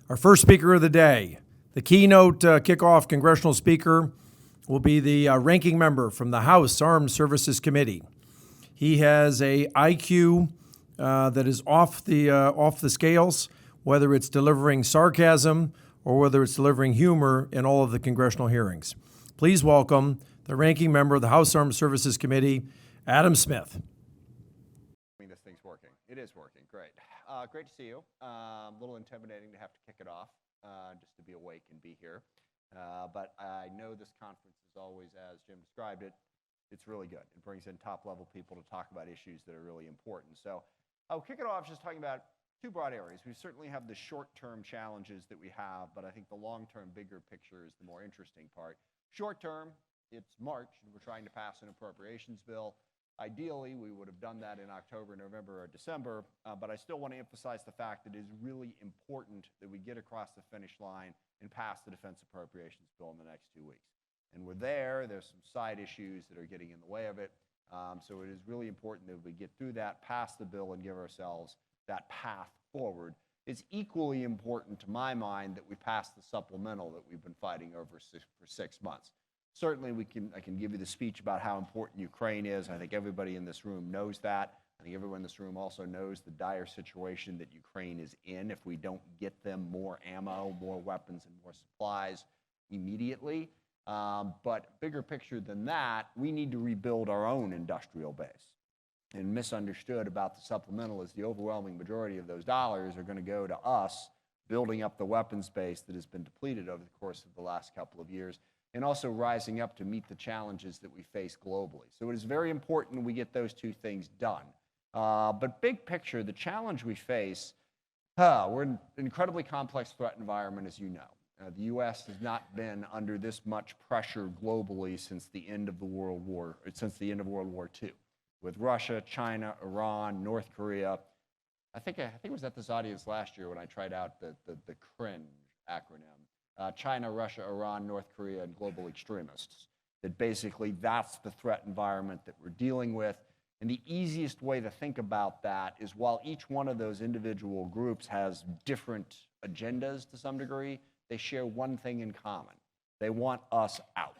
Our first speaker of the day, the keynote kickoff congressional speaker, will be the ranking member from the House Armed Services Committee. He has a IQ that is off the scales, whether it's delivering sarcasm or whether it's delivering humor in all of the congressional hearings. Please welcome the ranking member of the House Armed Services Committee, Adam Smith. This thing's working. It is working. Great. Great to see you. A little intimidating to have to kick it off, just to be awake and be here. But I know this conference is always, as Jim described it, it's really good. It brings in top-level people to talk about issues that are really important. So I'll kick it off just talking about two broad areas. We certainly have the short-term challenges that we have, but I think the long-term, bigger picture is the more interesting part. Short-term, it's March, and we're trying to pass an appropriations bill. Ideally, we would have done that in October, November, or December, but I still want to emphasize the fact that it is really important that we get across the finish line and pass the defense appropriations bill in the next 2 weeks. And we're there. There's some side issues that are getting in the way of it. So it is really important that we get through that, pass the bill, and give ourselves that path forward. It's equally important to my mind that we pass the supplemental that we've been fighting over for 6 months. Certainly, I can give you the speech about how important Ukraine is. I think everybody in this room knows that. I think everyone in this room also knows the dire situation that Ukraine is in if we don't get them more ammo, more weapons, and more supplies immediately. But bigger picture than that, we need to rebuild our own industrial base. And misunderstood about the supplemental is the overwhelming majority of those dollars are going to go to us building up the weapons base that has been depleted over the course of the last couple of years, and also rising up to meet the challenges that we face globally. So it is very important we get those two things done. But big picture, the challenge we face, we're in an incredibly complex threat environment, as you know. The U.S. has not been under this much pressure globally since the end of World War II, with Russia, China, Iran, North Korea. I think it was at this audience last year when I tried out the CRINGE acronym. China, Russia, Iran, North Korea, and global extremists. That basically that's the threat environment that we're dealing with. And the easiest way to think about that is while each one of those individual groups has different agendas to some degree, they share one thing in common. They want us out.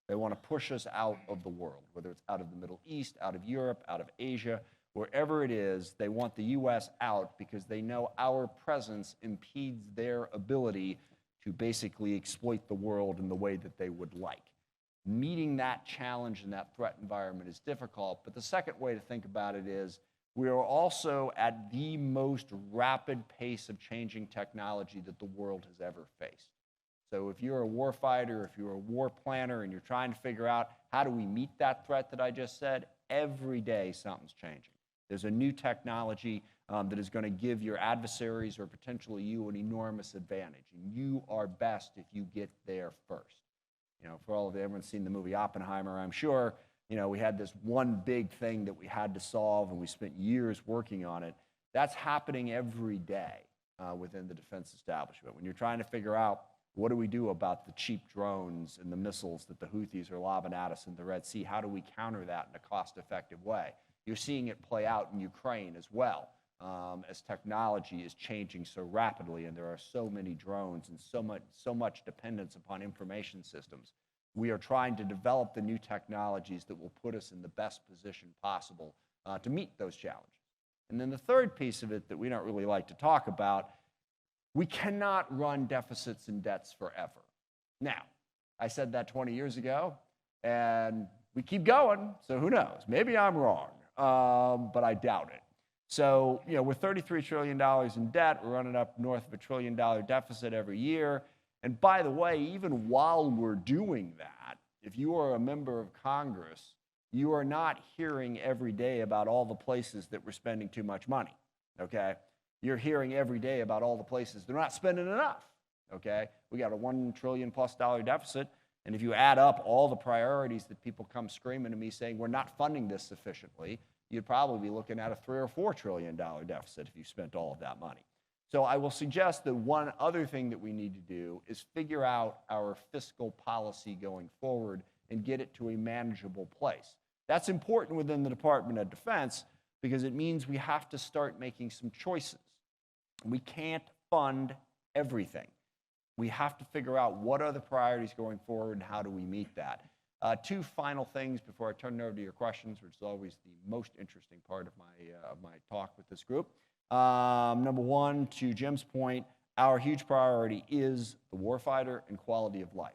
They want to push us out of the world, whether it's out of the Middle East, out of Europe, out of Asia, wherever it is, they want the U.S. out because they know our presence impedes their ability to basically exploit the world in the way that they would like. Meeting that challenge in that threat environment is difficult, but the second way to think about it is we are also at the most rapid pace of changing technology that the world has ever faced. So if you're a war fighter, if you're a war planner, and you're trying to figure out how do we meet that threat that I just said, every day something's changing. There's a new technology that is going to give your adversaries or potentially you an enormous advantage. And you are best if you get there first. For all of you, everyone's seen the movie Oppenheimer, I'm sure. We had this one big thing that we had to solve, and we spent years working on it. That's happening every day within the defense establishment. When you're trying to figure out what do we do about the cheap drones and the missiles that the Houthis are lobbing at us in the Red Sea, how do we counter that in a cost-effective way? You're seeing it play out in Ukraine as well. As technology is changing so rapidly and there are so many drones and so much dependence upon information systems, we are trying to develop the new technologies that will put us in the best position possible to meet those challenges. And then the third piece of it that we don't really like to talk about, we cannot run deficits and debts forever. Now, I said that 20 years ago, and we keep going, so who knows? Maybe I'm wrong, but I doubt it. So, we're $33 trillion in debt. We're running up north of $1 trillion deficit every year. And by the way, even while we're doing that, if you are a member of Congress, you are not hearing every day about all the places that we're spending too much money, okay? You're hearing every day about all the places they're not spending enough, okay? We got a $1 trillion plus deficit. And if you add up all the priorities that people come screaming to me saying we're not funding this sufficiently, you'd probably be looking at a $3 or $4 trillion deficit if you spent all of that money. So I will suggest that one other thing that we need to do is figure out our fiscal policy going forward and get it to a manageable place. That's important within the Department of Defense because it means we have to start making some choices. We can't fund everything. We have to figure out what are the priorities going forward and how do we meet that. Two final things before I turn it over to your questions, which is always the most interesting part of my talk with this group. Number one, to Jim's point, our huge priority is the warfighter and quality of life.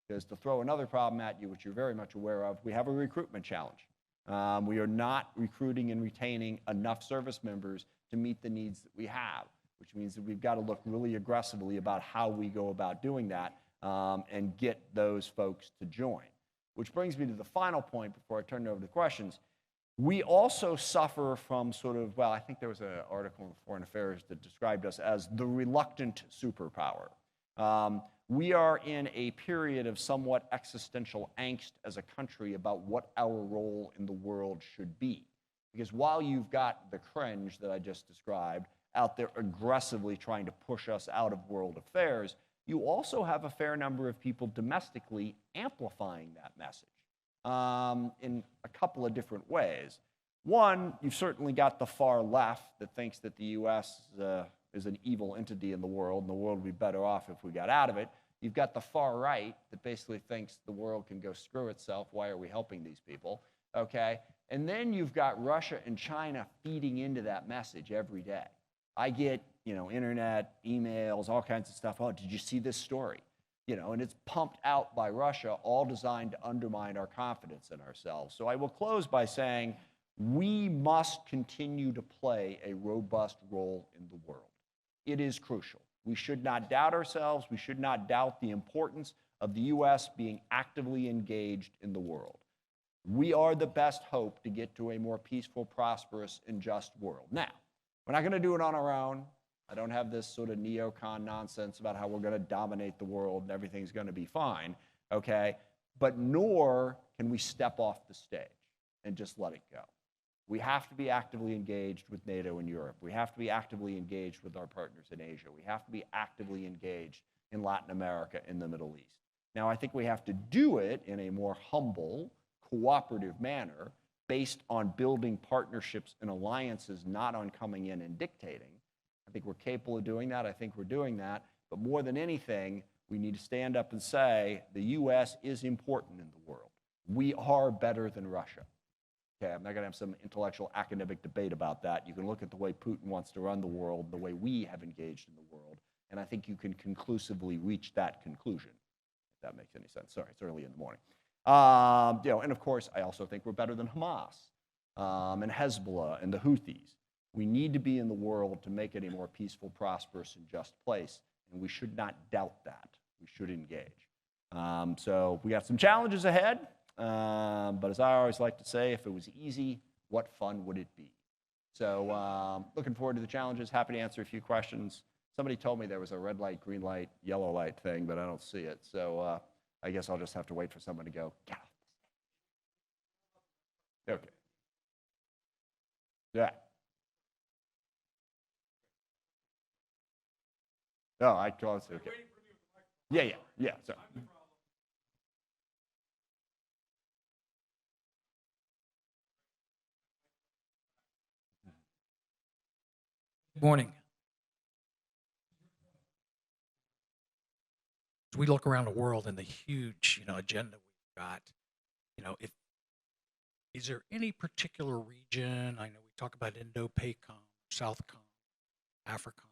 Because to throw another problem at you, which you're very much aware of, we have a recruitment challenge. We are not recruiting and retaining enough service members to meet the needs that we have, which means that we've got to look really aggressively about how we go about doing that and get those folks to join. Which brings me to the final point before I turn it over to questions. We also suffer from sort of, well, I think there was an article in Foreign Affairs that described us as the reluctant superpower. We are in a period of somewhat existential angst as a country about what our role in the world should be. Because while you've got the cringe that I just described out there aggressively trying to push us out of world affairs, you also have a fair number of people domestically amplifying that message in a couple of different ways. One, you've certainly got the far left that thinks that the U.S. is an evil entity in the world, and the world would be better off if we got out of it. You've got the far right that basically thinks the world can go screw itself. Why are we helping these people? Okay? And then you've got Russia and China feeding into that message every day. I get, internet, emails, all kinds of stuff. Oh, did you see this story? And it's pumped out by Russia, all designed to undermine our confidence in ourselves. So I will close by saying we must continue to play a robust role in the world. It is crucial. We should not doubt ourselves. We should not doubt the importance of the U.S. being actively engaged in the world. We are the best hope to get to a more peaceful, prosperous, and just world. Now, we're not going to do it on our own. I don't have this sort of neocon nonsense about how we're going to dominate the world and everything's going to be fine, okay? But nor can we step off the stage and just let it go. We have to be actively engaged with NATO and Europe. We have to be actively engaged with our partners in Asia. We have to be actively engaged in Latin America and the Middle East. Now, I think we have to do it in a more humble, cooperative manner based on building partnerships and alliances, not on coming in and dictating. I think we're capable of doing that. I think we're doing that. But more than anything, we need to stand up and say the U.S. is important in the world. We are better than Russia. Okay, I'm not going to have some intellectual academic debate about that. You can look at the way Putin wants to run the world, the way we have engaged in the world, and I think you can conclusively reach that conclusion, if that makes any sense. Sorry, it's early in the morning. And of course, I also think we're better than Hamas and Hezbollah and the Houthis. We need to be in the world to make it a more peaceful, prosperous, and just place, and we should not doubt that. We should engage. So we got some challenges ahead. But as I always like to say, if it was easy, what fun would it be? So looking forward to the challenges. Happy to answer a few questions. Somebody told me there was a red light, green light, yellow light thing, but I don't see it. So I guess I'll just have to wait for someone to go, get off the stage. Okay. Yeah. No, I closed it. Okay. Yeah. So. Good morning. As we look around the world and the huge, agenda we've got, is there any particular region? I know we talk about Indo-PACOM, Southcom, AFRICOM.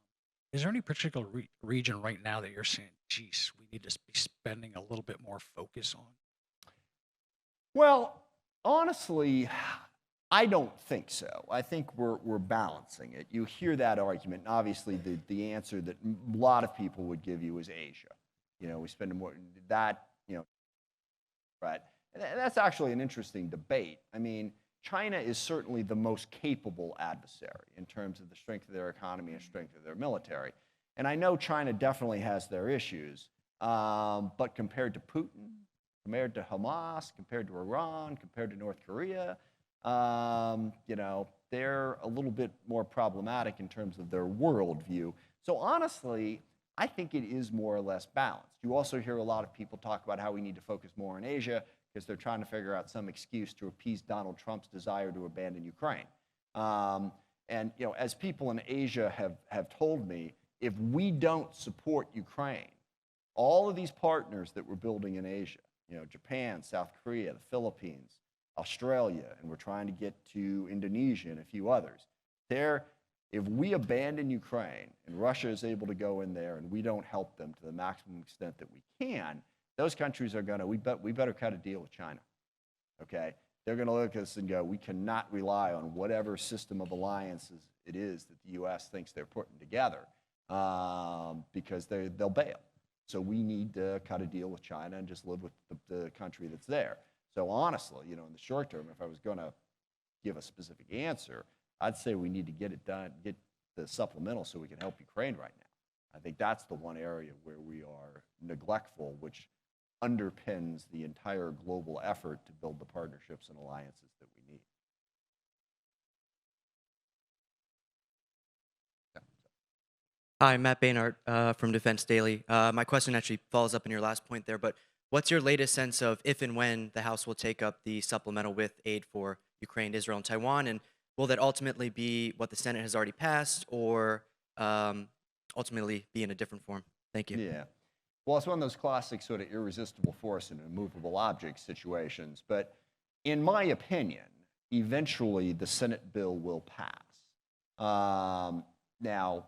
Is there any particular region right now that you're saying, geez, we need to be spending a little bit more focus on? Well, honestly, I don't think so. I think we're balancing it. You hear that argument, and obviously the answer that a lot of people would give you is Asia. We spend more that, right? And that's actually an interesting debate. I mean, China is certainly the most capable adversary in terms of the strength of their economy and strength of their military. And I know China definitely has their issues, but compared to Putin, compared to Hamas, compared to Iran, compared to North Korea, they're a little bit more problematic in terms of their worldview. So honestly, I think it is more or less balanced. You also hear a lot of people talk about how we need to focus more on Asia because they're trying to figure out some excuse to appease Donald Trump's desire to abandon Ukraine. As people in Asia have told me, if we don't support Ukraine, all of these partners that we're building in Asia, Japan, South Korea, the Philippines, Australia, and we're trying to get to Indonesia and a few others, if we abandon Ukraine and Russia is able to go in there and we don't help them to the maximum extent that we can, those countries are we better cut a deal with China, okay? They're going to look at us and go, we cannot rely on whatever system of alliances it is that the U.S. thinks they're putting together because they'll bail. So we need to cut a deal with China and just live with the country that's there. So honestly, in the short term, if I was going to give a specific answer, I'd say we need to get it done, get the supplemental so we can help Ukraine right now. I think that's the one area where we are neglectful, which underpins the entire global effort to build the partnerships and alliances that we need. Hi, Matt Baynard from Defense Daily. My question actually follows up on your last point there, but what's your latest sense of if and when the House will take up the supplemental with aid for Ukraine, Israel, and Taiwan? And will that ultimately be what the Senate has already passed or ultimately be in a different form? Thank you. Yeah. Well, it's one of those classic sort of irresistible force and immovable object situations. But in my opinion, eventually the Senate bill will pass. Now,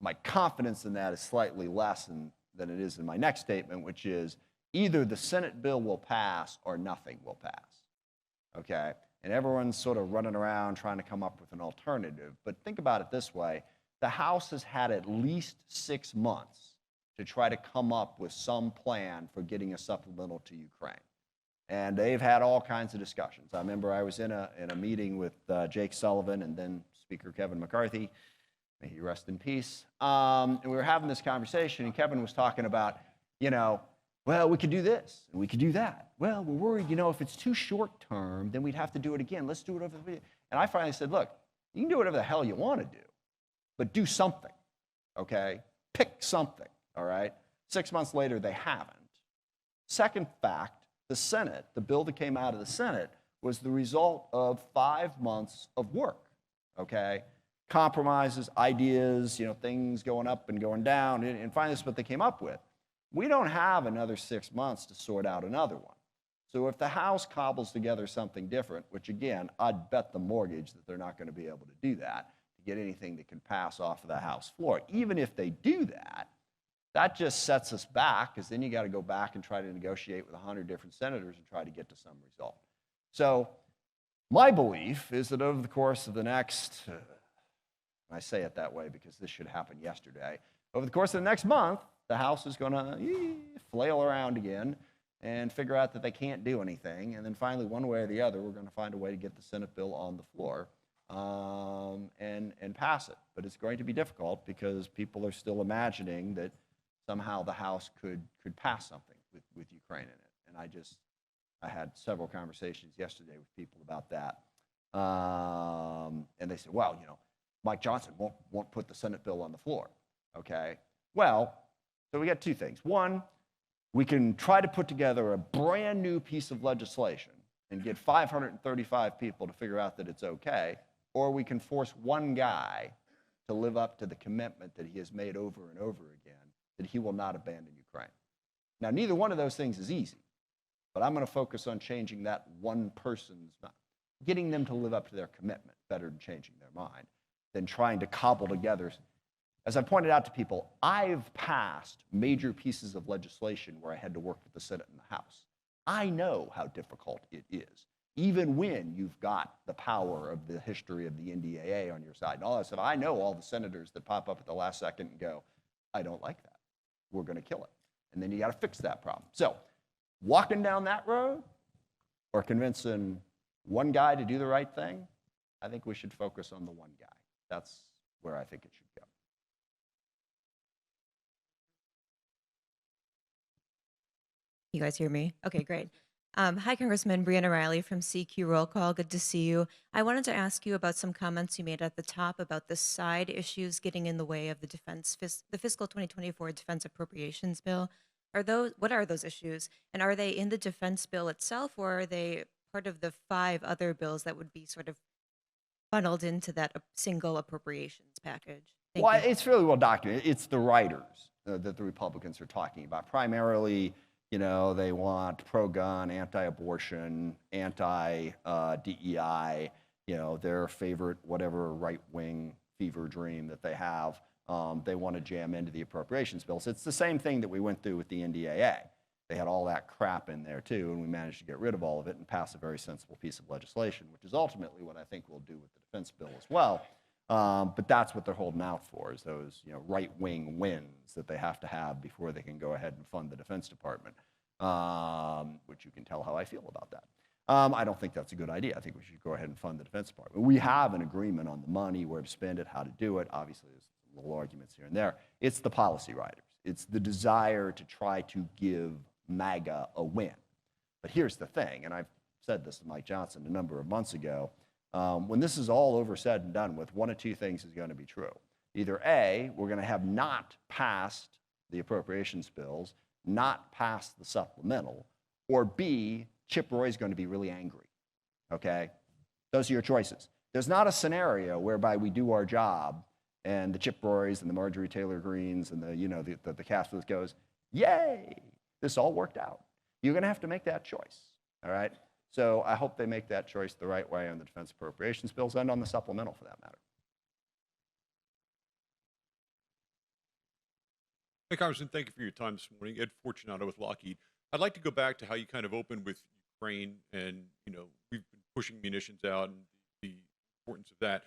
my confidence in that is slightly less than it is in my next statement, which is either the Senate bill will pass or nothing will pass, okay? And everyone's sort of running around trying to come up with an alternative. But think about it this way. The House has had at least 6 months to try to come up with some plan for getting a supplemental to Ukraine. And they've had all kinds of discussions. I remember I was in a meeting with Jake Sullivan and then Speaker Kevin McCarthy. May he rest in peace. And we were having this conversation, and Kevin was talking about, well, we could do this, and we could do that. Well, we're worried, if it's too short term, then we'd have to do it again. Let's do it over the video. And I finally said, look, you can do whatever the hell you want to do, but do something, okay? Pick something, all right? 6 months later, they haven't. Second fact, the Senate, the bill that came out of the Senate, was the result of 5 months of work, okay? Compromises, ideas, things going up and going down, and finally this is what they came up with. We don't have another 6 months to sort out another one. So if the House cobbles together something different, which again, I'd bet the mortgage that they're not going to be able to do that, to get anything that can pass off of the House floor. Even if they do that, that just sets us back, because then you got to go back and try to negotiate with 100 different senators and try to get to some result. So my belief is that over the course of the next, I say it that way because this should happen yesterday, over the course of the next month, the House is going to flail around again and figure out that they can't do anything. And then finally, one way or the other, we're going to find a way to get the Senate bill on the floor and pass it. But it's going to be difficult because people are still imagining that somehow the House could pass something with Ukraine in it. And I had several conversations yesterday with people about that. And they said, well, Mike Johnson won't put the Senate bill on the floor, okay? Well, so we got two things. One, we can try to put together a brand new piece of legislation and get 535 people to figure out that it's okay, or we can force one guy to live up to the commitment that he has made over and over again, that he will not abandon Ukraine. Now, neither one of those things is easy, but I'm going to focus on changing that one person's mind, getting them to live up to their commitment better than changing their mind, than trying to cobble together. As I pointed out to people, I've passed major pieces of legislation where I had to work with the Senate and the House. I know how difficult it is, even when you've got the power of the history of the NDAA on your side and all that stuff. I know all the senators that pop up at the last second and go, I don't like that. We're going to kill it. And then you got to fix that problem. So walking down that road or convincing one guy to do the right thing, I think we should focus on the one guy. That's where I think it should go. You guys hear me? Okay, great. Hi, Congressman. Brianna Riley from CQ Roll Call. Good to see you. I wanted to ask you about some comments you made at the top about the side issues getting in the way of the the fiscal 2024 defense appropriations bill. What are those issues? And are they in the defense bill itself, or are they part of the 5 other bills that would be sort of funneled into that single appropriations package? Thank Well, you. it's fairly well documented. It's the writers that the Republicans are talking about. Primarily, you know, they want pro-gun, anti-abortion, anti-DEI, you know, their favorite whatever right-wing fever dream that they have. They want to jam into the appropriations bills. It's the same thing that we went through with the NDAA. They had all that crap in there too, and we managed to get rid of all of it and pass a very sensible piece of legislation, which is ultimately what I think we'll do with the defense bill as well. But that's what they're holding out for, is those, you know, right-wing wins that they have to have before they can go ahead and fund the Defense Department, which you can tell how I feel about that. I don't think that's a good idea. I think we should go ahead and fund the Defense Department. We have an agreement on the money, where to spend it, how to do it. Obviously, there's little arguments here and there. It's the policy writers. It's the desire to try to give MAGA a win. But here's the thing, and I've said this to Mike Johnson a number of months ago, when this is all over, said and done with, one of two things is going to be true. Either A, we're going to have not passed the appropriations bills, not passed the supplemental, or B, Chip Roy's going to be really angry, okay? Those are your choices. There's not a scenario whereby we do our job and the Chip Roys and the Marjorie Taylor Greens and the, you know, the cast list goes, yay, this all worked out. You're going to have to make that choice, all right? So I hope they make that choice the right way on the defense appropriations bills and on the supplemental, for that matter. Hey, Congressman, thank you for your time this morning. Ed Fortunato with Lockheed. I'd like to go back to how you kind of opened with Ukraine, and, you know, we've been pushing munitions out and the importance of that.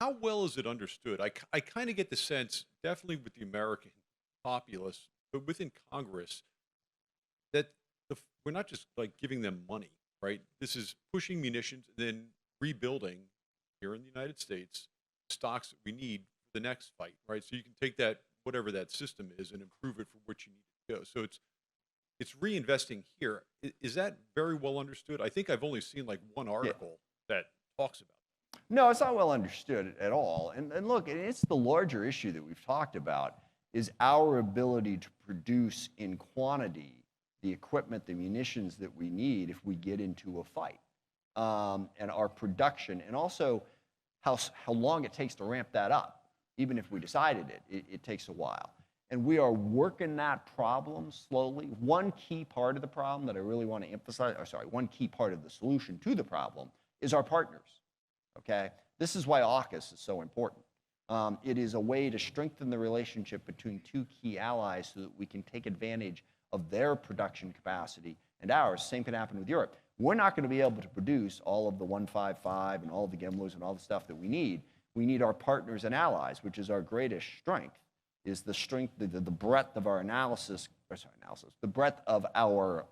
How well is it understood? I kind of get the sense, definitely with the American populace, but within Congress, that we're not just like giving them money, right? This is pushing munitions and then rebuilding here in the United States stocks that we need for the next fight, right? So you can take that, whatever that system is, and improve it for what you need to go. So it's reinvesting here. Is that very well understood? I think I've only seen like one article that talks about it. No, it's not well understood at all. And look, it's the larger issue that we've talked about, is our ability to produce in quantity the equipment, the munitions that we need if we get into a fight, and our production, and also how long it takes to ramp that up. Even if we decided it takes a while. And we are working that problem slowly. One key part of the problem that I really want to emphasize, one key part of the solution to the problem is our partners, okay? This is why AUKUS is so important. It is a way to strengthen the relationship between two key allies so that we can take advantage of their production capacity and ours. Same can happen with Europe. We're not going to be able to produce all of the 155 and all of the GIMLs and all the stuff that we need. We need our partners and allies, which is our greatest strength, is the strength, the breadth of our the breadth of our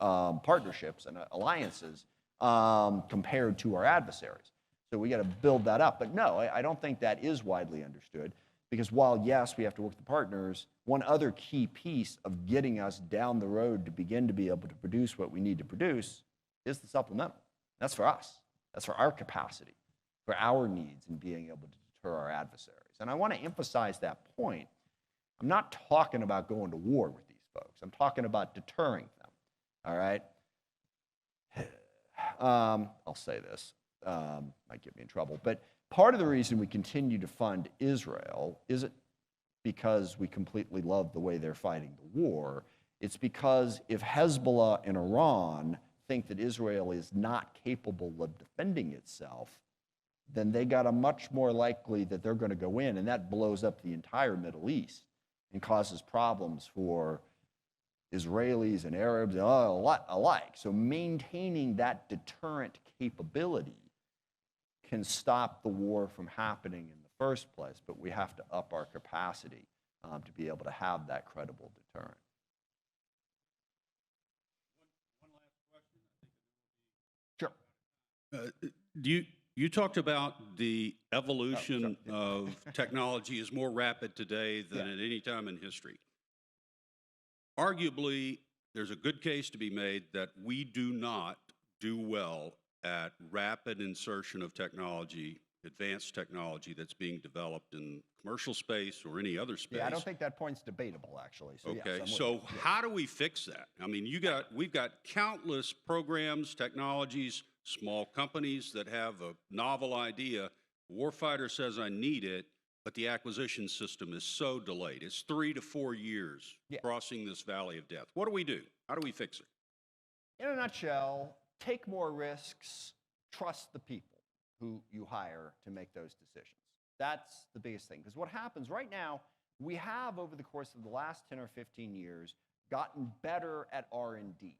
partnerships and alliances compared to our adversaries. So we got to build that up. But no, I don't think that is widely understood, because while, yes, we have to work with the partners, one other key piece of getting us down the road to begin to be able to produce what we need to produce is the supplemental. That's for us. That's for our capacity, for our needs in being able to deter our adversaries. And I want to emphasize that point. I'm not talking about going to war with these folks. I'm talking about deterring them, all right? I'll say this, might get me in trouble, but part of the reason we continue to fund Israel isn't because we completely love the way they're fighting the war. It's because if Hezbollah and Iran think that Israel is not capable of defending itself, then they got a much more likely that they're going to go in, and that blows up the entire Middle East and causes problems for Israelis and Arabs and alike. So maintaining that deterrent capability can stop the war from happening in the first place, but we have to up our capacity to be able to have that credible deterrent. Sure. You talked about the evolution of technology is more rapid today than at any time in history. Arguably, there's a good case to be made that we do not do well at rapid insertion of technology, advanced technology that's being developed in commercial space or any other space. Yeah, I don't think that point's debatable, actually. So okay, yes, so how do we fix that? I mean, we've got countless programs, technologies, small companies that have a novel idea. Warfighter says, I need it, but the acquisition system is so delayed. It's 3 to 4 years Yeah. crossing this valley of death. What do we do? How do we fix it? In a nutshell, take more risks, trust the people who you hire to make those decisions. That's the biggest thing. Because what happens right now, we have over the course of the last 10 or 15 years gotten better at R&D.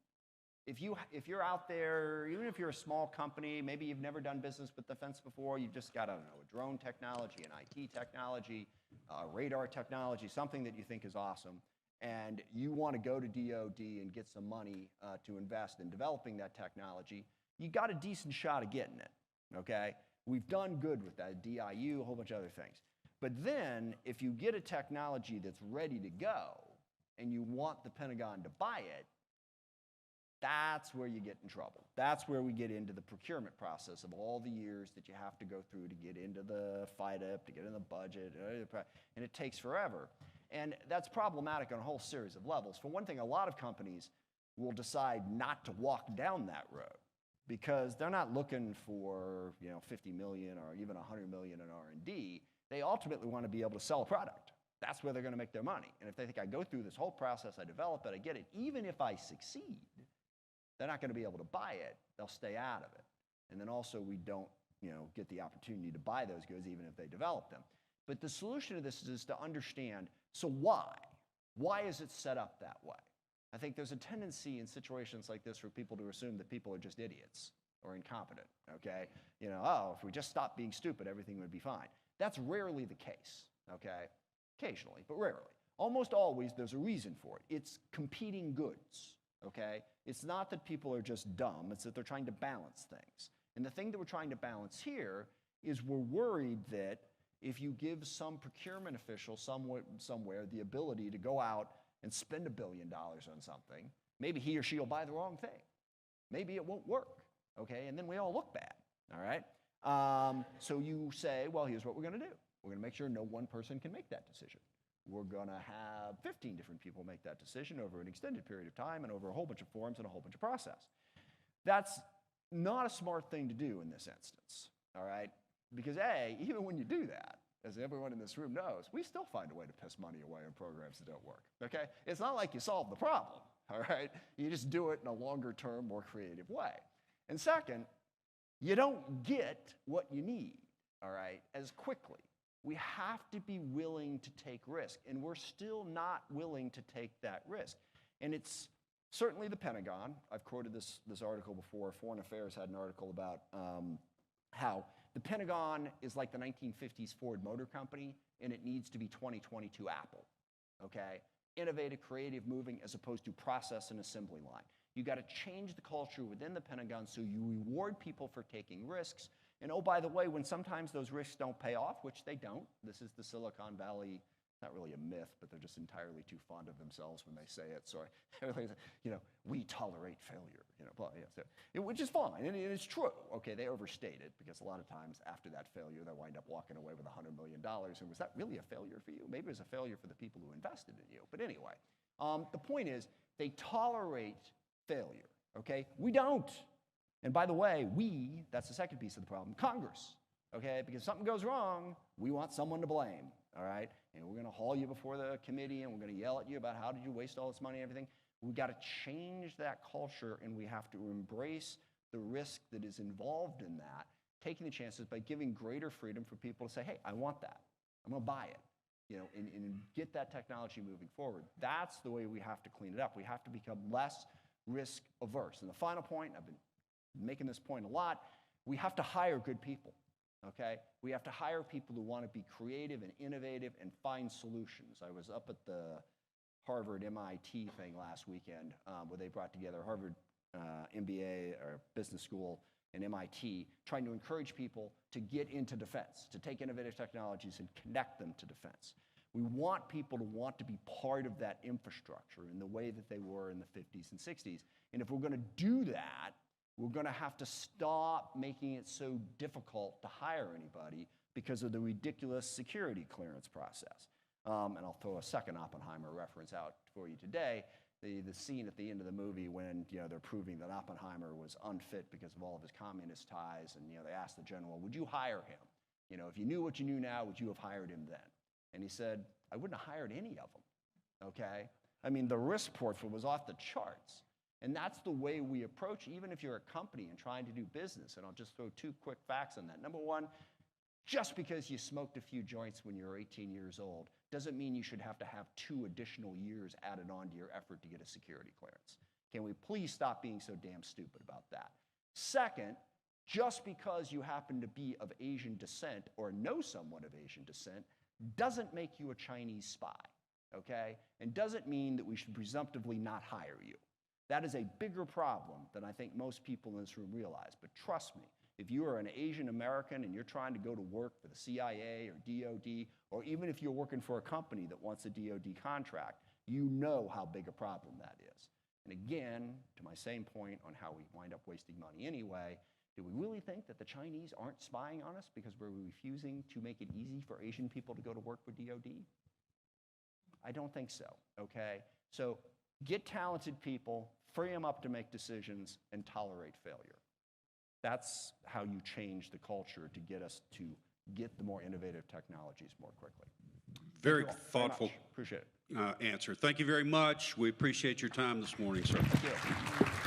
If you're out there, even if you're a small company, maybe you've never done business with defense before, you've just got, I don't know, a drone technology, an IT technology, radar technology, something that you think is awesome, and you want to go to DoD and get some money to invest in developing that technology, you got a decent shot of getting it, okay? We've done good with that, DIU, a whole bunch of other things. But then, if you get a technology that's ready to go, and you want the Pentagon to buy it, that's where you get in trouble. That's where we get into the procurement process of all the years that you have to go through to get into the FIDIP, to get in the budget, and it takes forever. And that's problematic on a whole series of levels. For one thing, a lot of companies will decide not to walk down that road because they're not looking for 50 million or even 100 million in R&D. They ultimately want to be able to sell a product. That's where they're going to make their money. And if they think I go through this whole process, I develop it, I get it, even if I succeed, they're not going to be able to buy it. They'll stay out of it. And then also we don't, get the opportunity to buy those goods even if they develop them. But the solution to this is to understand, so why? Why is it set up that way? I think there's a tendency in situations like this for people to assume that people are just idiots or incompetent, okay? If we just stopped being stupid, everything would be fine. That's rarely the case, okay? Occasionally, but rarely. Almost always there's a reason for it. It's competing goods, okay? It's not that people are just dumb, it's that they're trying to balance things. And the thing that we're trying to balance here is we're worried that if you give some procurement official somewhere the ability to go out and spend $1 billion on something, maybe he or she will buy the wrong thing. Maybe it won't work, okay? And then we all look bad, all right? So you say, well, here's what we're going to do. We're going to make sure no one person can make that decision. We're going to have 15 different people make that decision over an extended period of time and over a whole bunch of forms and a whole bunch of process. That's not a smart thing to do in this instance, all right? Because even when you do that, as everyone in this room knows, we still find a way to piss money away on programs that don't work, okay? It's not like you solve the problem, all right? You just do it in a longer term, more creative way. And second, you don't get what you need, all right, as quickly. We have to be willing to take risk, and we're still not willing to take that risk. And it's certainly the Pentagon. I've quoted this article before. Foreign Affairs had an article about how the Pentagon is like the 1950s Ford Motor Company, and it needs to be 2022 Apple, okay? Innovative, creative, moving, as opposed to process and assembly line. You got to change the culture within the Pentagon so you reward people for taking risks. And oh, by the way, when sometimes those risks don't pay off, which they don't, this is the Silicon Valley, not really a myth, but they're just entirely too fond of themselves when they say it. So, we tolerate failure, which is fine, and it's true. Okay, they overstate it because a lot of times after that failure, they wind up walking away with $100 million. And was that really a failure for you? Maybe it was a failure for the people who invested in you. But anyway, the point is they tolerate failure, okay? We don't. And by the way, that's the second piece of the problem, Congress, okay? Because something goes wrong, we want someone to blame, all right? And we're going to haul you before the committee, and we're going to yell at you about how did you waste all this money and everything. We've got to change that culture, and we have to embrace the risk that is involved in that, taking the chances by giving greater freedom for people to say, hey, I want that. I'm going to buy it, and get that technology moving forward. That's the way we have to clean it up. We have to become less risk averse. And the final point, I've been making this point a lot, we have to hire good people, okay? We have to hire people who want to be creative and innovative and find solutions. I was up at the Harvard MIT thing last weekend where they brought together Harvard MBA or business school and MIT, trying to encourage people to get into defense, to take innovative technologies and connect them to defense. We want people to want to be part of that infrastructure in the way that they were in the 50s and 60s. And if we're going to do that, we're going to have to stop making it so difficult to hire anybody because of the ridiculous security clearance process. And I'll throw a second Oppenheimer reference out for you today. The scene at the end of the movie when they're proving that Oppenheimer was unfit because of all of his communist ties, and they asked the general, would you hire him? You know, if you knew what you knew now, would you have hired him then? And he said, I wouldn't have hired any of them, okay? I mean, the risk portfolio was off the charts. And that's the way we approach, even if you're a company and trying to do business. And I'll just throw 2 quick facts on that. Number one, just because you smoked a few joints when you were 18 years old doesn't mean you should have to have 2 additional years added on to your effort to get a security clearance. Can we please stop being so damn stupid about that? Second, just because you happen to be of Asian descent or know someone of Asian descent doesn't make you a Chinese spy, okay? And doesn't mean that we should presumptively not hire you. That is a bigger problem than I think most people in this room realize. But trust me, if you are an Asian American and you're trying to go to work for the CIA or DOD, or even if you're working for a company that wants a DOD contract, you know how big a problem that is. And again, to my same point on how we wind up wasting money anyway, do we really think that the Chinese aren't spying on us because we're refusing to make it easy for Asian people to go to work for DOD? I don't think so, okay? So get talented people, free them up to make decisions, and tolerate failure. That's how you change the culture to get us to get the more innovative technologies more quickly. Very Thank you all thoughtful very much. Appreciate it. answer. Thank you very much. We appreciate your time this morning, sir. Thank you.